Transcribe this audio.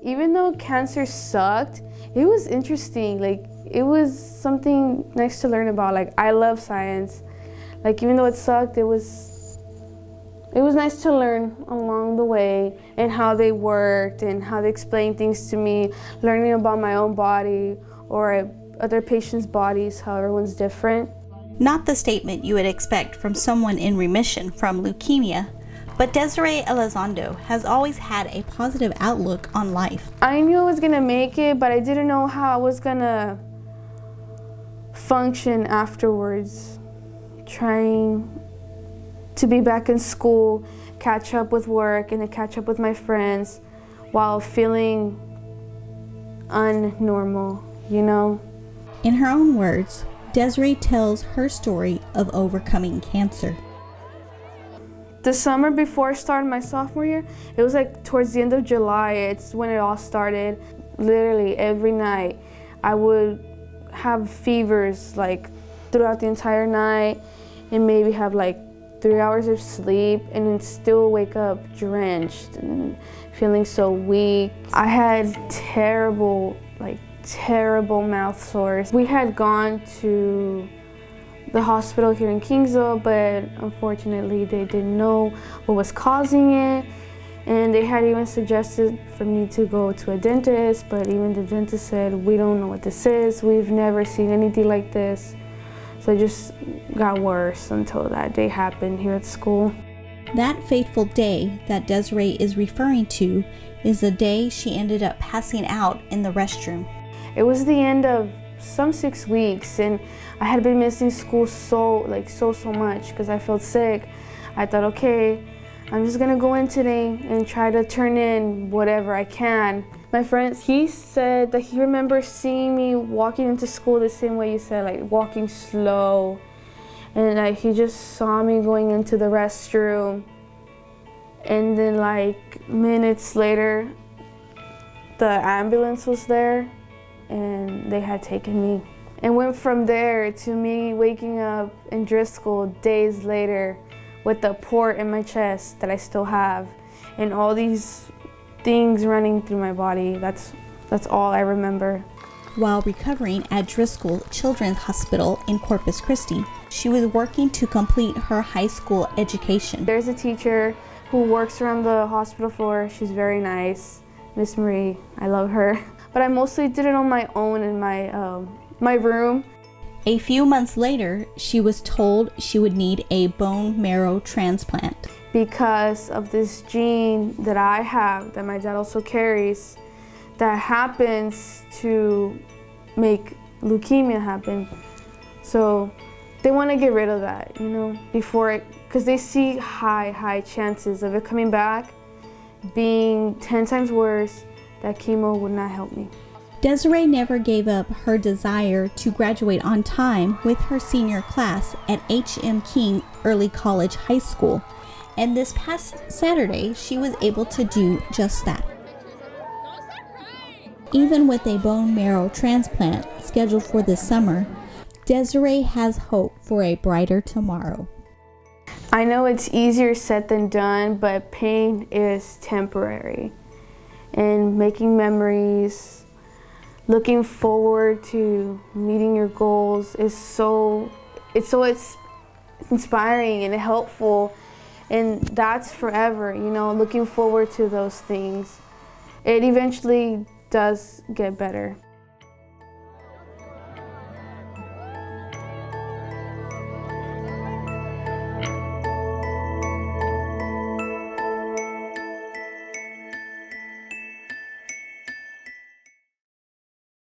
Even though cancer sucked, it was interesting. Like, it was something nice to learn about. Like, I love science. Like, even though it sucked, it was nice to learn along the way and how they worked and how they explained things to me, learning about my own body or other patients' bodies, how everyone's different. Not the statement you would expect from someone in remission from leukemia, but Desiree Elizondo has always had a positive outlook on life. I knew I was gonna make it, but I didn't know how I was gonna function afterwards. Trying to be back in school, catch up with work, and then catch up with my friends while feeling unnormal, you know? In her own words, Desiree tells her story of overcoming cancer. The summer before I started my sophomore year, it was like towards the end of July, it's when it all started. Literally every night, I would have fevers like throughout the entire night and maybe have like 3 hours of sleep and then still wake up drenched and feeling so weak. I had terrible mouth sores. We had gone to the hospital here in Kingsville, but unfortunately they didn't know what was causing it. And they had even suggested for me to go to a dentist, but even the dentist said, we don't know what this is. We've never seen anything like this. So it just got worse until that day happened here at school. That fateful day that Desiree is referring to is the day she ended up passing out in the restroom. It was the end of some 6 weeks, and I had been missing school so much because I felt sick. I thought, okay, I'm just gonna go in today and try to turn in whatever I can. My friend, he said that he remembers seeing me walking into school the same way you said, like walking slow. And he just saw me going into the restroom. And then like minutes later, the ambulance was there and they had taken me. And went from there to me waking up in Driscoll days later with the port in my chest that I still have and all these things running through my body. That's all I remember. While recovering at Driscoll Children's Hospital in Corpus Christi, she was working to complete her high school education. There's a teacher who works around the hospital floor. She's very nice, Miss Marie. I love her. But I mostly did it on my own in my room. A few months later, she was told she would need a bone marrow transplant. Because of this gene that I have, that my dad also carries, that happens to make leukemia happen. So they want to get rid of that, you know, because they see high chances of it coming back, being 10 times worse. That chemo would not help me. Desiree never gave up her desire to graduate on time with her senior class at H.M. King Early College High School, and this past Saturday she was able to do just that. Even with a bone marrow transplant scheduled for this summer, Desiree has hope for a brighter tomorrow. I know it's easier said than done, but pain is temporary. And making memories, looking forward to meeting your goals is it's inspiring and helpful, and that's forever, you know, looking forward to those things. It eventually does get better.